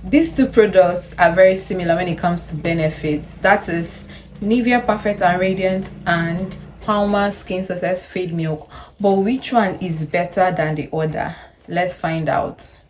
These two products are very similar when it comes to benefits. That is Nivea Perfect and Radiant and Palmer's Skin Success Fade Milk. But which one is better than the other? Let's find out.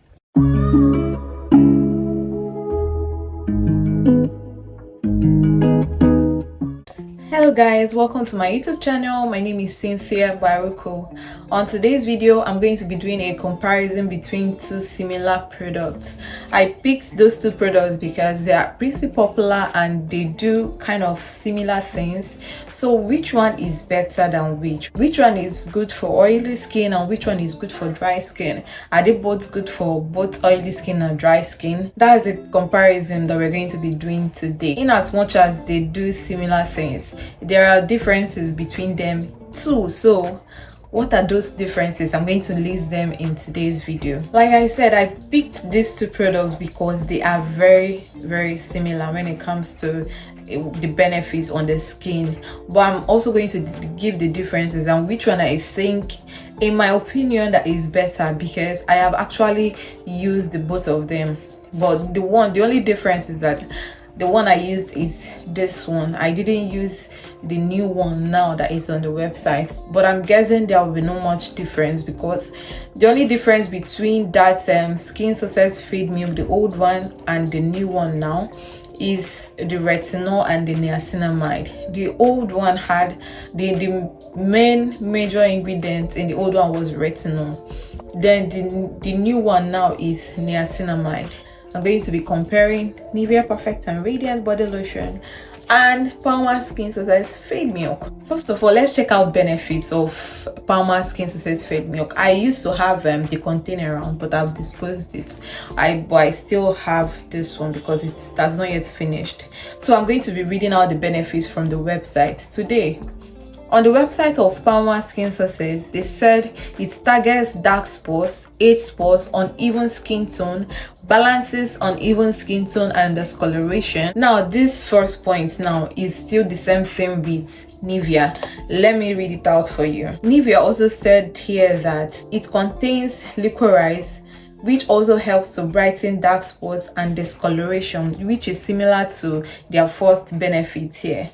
Hello guys, welcome to my YouTube channel. My name is Cynthia Baruko. On today's video, I'm going to be doing a comparison between two similar products. I picked those two products because they are pretty popular and they do kind of similar things. So which one is better than which? Which one is good for oily skin and which one is good for dry skin? Are they both good for both oily skin and dry skin? That is a comparison that we're going to be doing today. In as much as they do similar things, there are differences between them too. So what are those differences? I'm going to list them in today's video. Like I said, I picked these two products because they are very similar when it comes to the benefits on the skin, but I'm also going to give the differences and which one I think, in my opinion, that is better, because I have actually used the both of them. But the only difference is that the one I used is this one. I didn't use the new one now that is on the website, but I'm guessing there will be no much difference, because the only difference between that Skin Success Fade Milk, the old one, and the new one now is the retinol and the niacinamide. The old one had the main major ingredient in the old one was retinol. Then the new one now is niacinamide. I'm going to be comparing Nivea Perfect and Radiant Body Lotion and Palmer's Skin Success Fade Milk. First of all, let's check out benefits of Palmer's Skin Success Fade Milk. I used to have the container around, but I've disposed it. But I still have this one because that's not yet finished. So I'm going to be reading out the benefits from the website today. On the website of Palmer's Skin Success, they said it targets dark spots, age spots, uneven skin tone, balances uneven skin tone and discoloration. Now, this first point now is still the same thing with Nivea. Let me read it out for you. Nivea also said here that it contains licorice, which also helps to brighten dark spots and discoloration, which is similar to their first benefit here.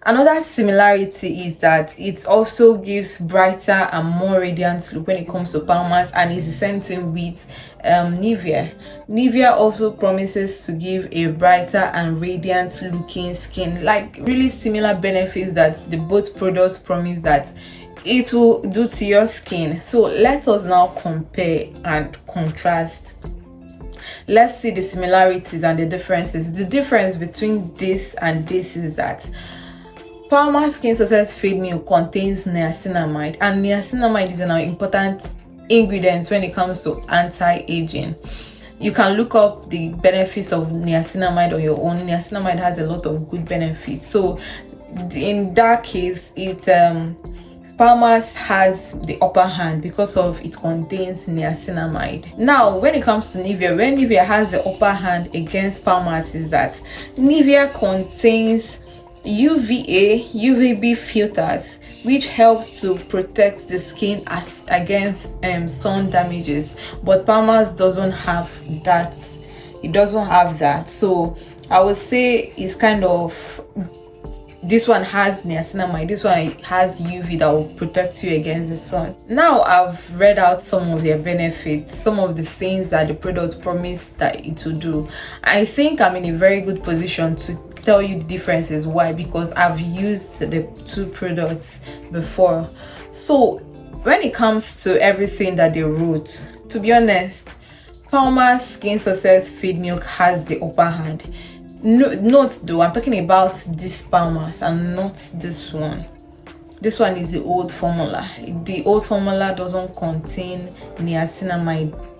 Another similarity is that it also gives brighter and more radiant look when it comes to Palmer's, and it's the same thing with Nivea. Nivea also promises to give a brighter and radiant looking skin, like really similar benefits that the both products promise that it will do to your skin. So let us now compare and contrast. Let's see the similarities and the differences. The difference between this and this is that Palmer's Skin Success Fade Milk contains niacinamide, and niacinamide is an important ingredient when it comes to anti-aging. You can look up the benefits of niacinamide on your own. Niacinamide has a lot of good benefits. So in that case, Palmer's has the upper hand because of it contains niacinamide. Now, when it comes to Nivea, where Nivea has the upper hand against Palmer's is that Nivea contains UVA, UVB filters, which helps to protect the skin against sun damages, but Palmer's doesn't have that. It doesn't have that. So I would say it's kind of, this one has niacinamide, this one has UV that will protect you against the sun. Now I've read out some of their benefits, some of the things that the product promised that it will do. I think I'm in a very good position to tell you the differences. Why? Because I've used the two products before. So when it comes to everything that they wrote, to be honest, Palmer's Skin Success Fade Milk has the upper hand. Note though, I'm talking about this Palmer's and not this one. This one is the old formula. The old formula doesn't contain niacinamide.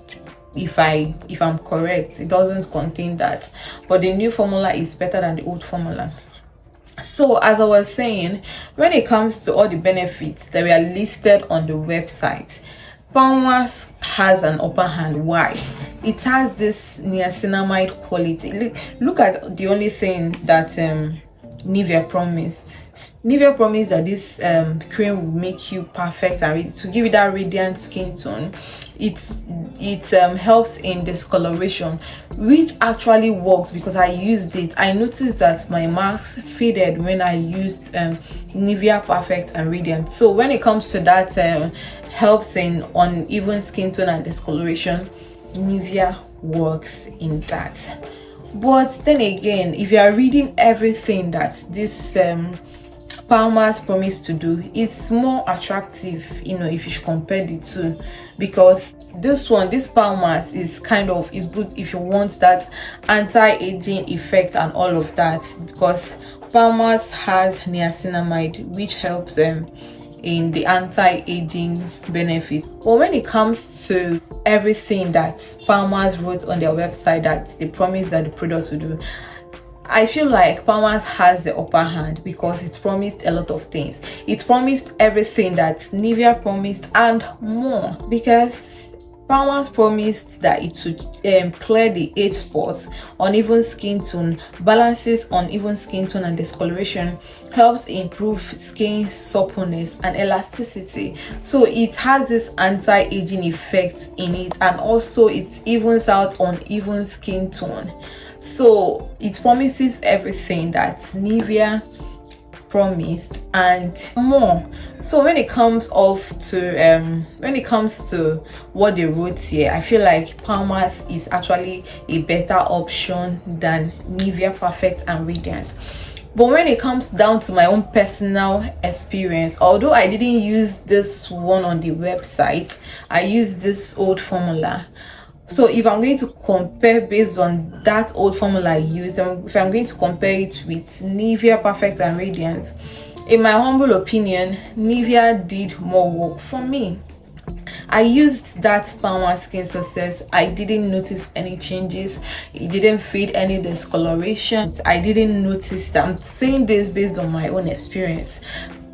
If I'm correct, it doesn't contain that, but the new formula is better than the old formula. So as I was saying, when it comes to all the benefits that were listed on the website, Palmer's has an upper hand. Why? It has this niacinamide quality. Look at the only thing that Nivea promised. Nivea promised that this cream will make you perfect and to give you that radiant skin tone. It helps in discoloration, which actually works because I used it. I noticed that my marks faded when I used Nivea Perfect and Radiant. So when it comes to that helps in uneven skin tone and discoloration, Nivea works in that. But then again, if you are reading everything that this Palmer's promised to do, it's more attractive, if you should compare the two, because this Palmer's is good if you want that anti-aging effect and all of that, because Palmer's has niacinamide, which helps in the anti-aging benefits. But when it comes to everything that Palmer's wrote on their website that they promised that the product will do, I feel like Palmer's has the upper hand because it promised a lot of things. It promised everything that Nivea promised and more, because Palmer's promised that it would clear the age spots, uneven skin tone, balances uneven skin tone and discoloration, helps improve skin suppleness and elasticity. So it has this anti-aging effect in it, and also it evens out uneven skin tone. So it promises everything that Nivea promised and more. So when it comes to what they wrote here, I feel like Palmer's is actually a better option than Nivea Perfect and Radiant. But when it comes down to my own personal experience, although I didn't use this one on the website, I used this old formula. So if I'm going to compare based on that old formula I used, if I'm going to compare it with Nivea Perfect and Radiant, in my humble opinion, Nivea did more work for me. I used that Palmer Skin Success. I didn't notice any changes. It didn't fade any discoloration. I didn't notice that. I'm saying this based on my own experience.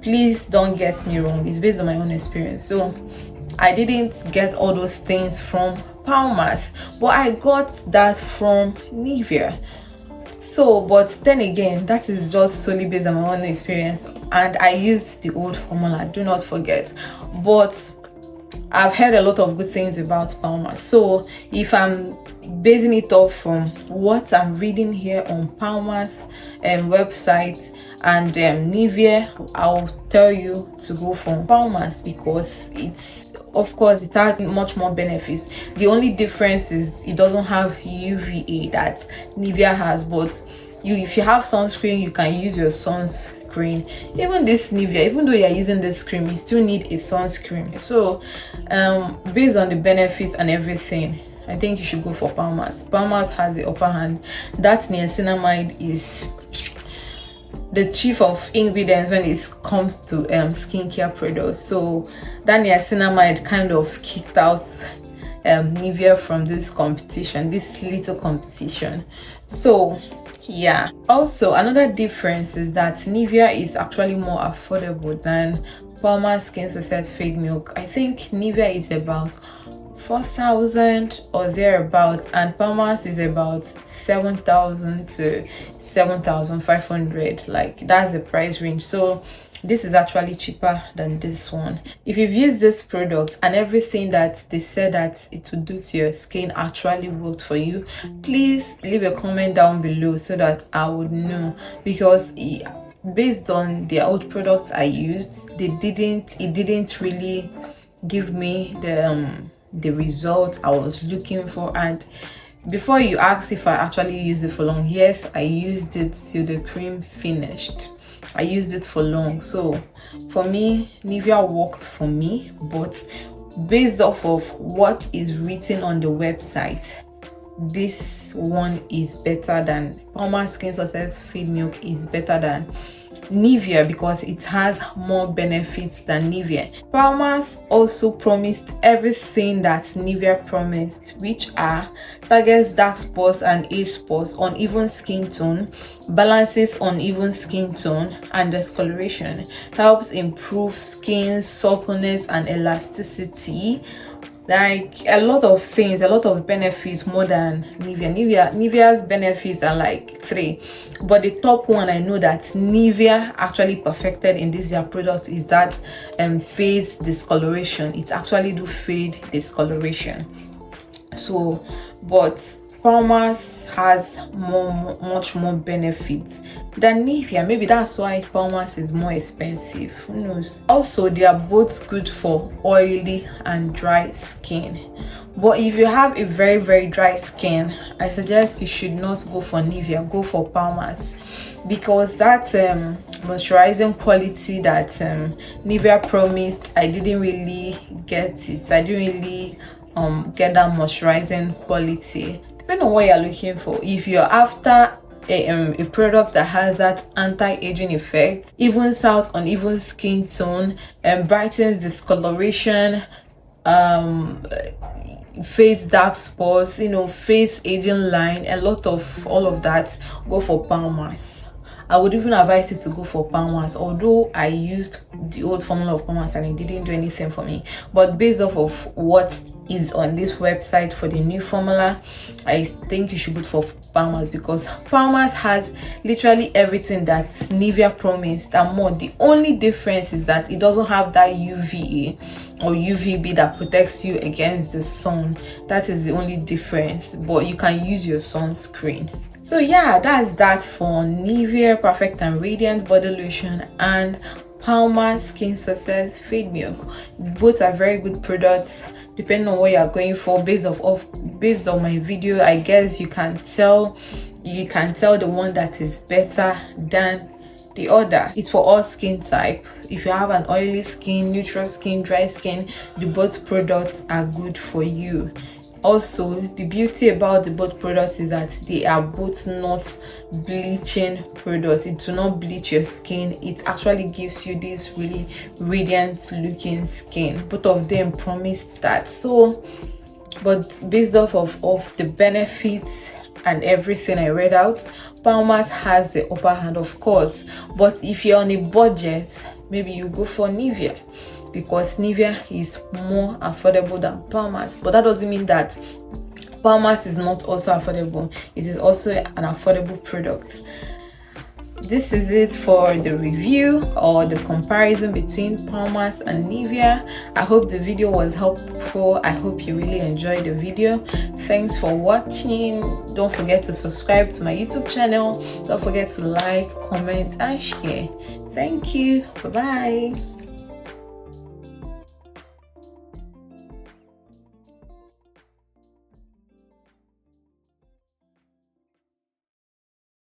Please don't get me wrong. It's based on my own experience. So I didn't get all those things from Palmer's, but I got that from Nivea. So, but then again, that is just solely based on my own experience, and I used the old formula, do not forget. But I've heard a lot of good things about Palmer's. So if I'm basing it off from what I'm reading here on Palmer's website and Nivea, I'll tell you to go for Palmer's because of course it has much more benefits. The only difference is it doesn't have UVA that Nivea has, but if you have sunscreen, you can use your sunscreen. Even this Nivea, even though you're using this cream, you still need a sunscreen. So based on the benefits and everything, I think you should go for Palmer's. Palmer's has the upper hand. That niacinamide is the chief of ingredients when it comes to skincare products. So that niacinamide kind of kicked out Nivea from this little competition. So yeah, also another difference is that Nivea is actually more affordable than Palmer's Skin Success Fake Milk. I think Nivea is about 4,000 or thereabout, and Palmer's is about 7,000 to 7,500. Like, that's the price range. So this is actually cheaper than this one. If you've used this product and everything that they said that it would do to your skin actually worked for you, please leave a comment down below so that I would know, because based on the old products I used, it didn't really give me the result I was looking for. And before you ask if I actually used it for long, yes, I used it till the cream finished. I used it for long. So for me, Nivea worked for me, but based off of what is written on the website, this one is better than Palmer's Skin Success Fake Milk is better than Nivea because it has more benefits than Nivea. Palmer's also promised everything that Nivea promised, which are targets dark spots and age spots, uneven skin tone, balances uneven skin tone and discoloration, helps improve skin suppleness and elasticity, like a lot of things, a lot of benefits more than Nivea's benefits are like 3, but the top one I know that Nivea actually perfected in this their product is that face discoloration. It actually do fade discoloration. So but Palmer's has much more benefits than Nivea. Maybe that's why Palmer's is more expensive, who knows. Also, they are both good for oily and dry skin, but if you have a very dry skin, I suggest you should not go for Nivea, go for Palmer's, because that moisturizing quality that Nivea promised, I didn't really get it. I didn't really get that moisturizing quality. Depending on what you're looking for. If you're after a product that has that anti-aging effect, evens out uneven skin tone, and brightens discoloration, face dark spots, face aging line, a lot of all of that, go for Palmer's. I would even advise you to go for Palmer's, although I used the old formula of Palmer's and it didn't do anything for me. But based off of what is on this website for the new formula, I think you should go for Palmer's, because Palmer's has literally everything that Nivea promised and more. The only difference is that it doesn't have that UVA or UVB that protects you against the sun. That is the only difference, but you can use your sunscreen. So yeah, that's that for Nivea Perfect and Radiant Body Lotion and Palmer's Skin Success Fade Milk. Both are very good products depending on what you are going for. Based on my video, I guess you can tell the one that is better than the other. It's for all skin type. If you have an oily skin, neutral skin, dry skin, the both products are good for you. Also, the beauty about the both products is that they are both not bleaching products. It do not bleach your skin. It actually gives you this really radiant looking skin. Both of them promised that. So, but based off of the benefits and everything I read out, Palmer's has the upper hand, of course. But if you're on a budget, maybe you go for Nivea, because Nivea is more affordable than Palmer's. But that doesn't mean that Palmer's is not also affordable. It is also an affordable product. This is it for the review or the comparison between Palmer's and Nivea. I hope the video was helpful. I hope you really enjoyed the video. Thanks for watching. Don't forget to subscribe to my YouTube channel. Don't forget to like, comment, and share. Thank you. Bye bye.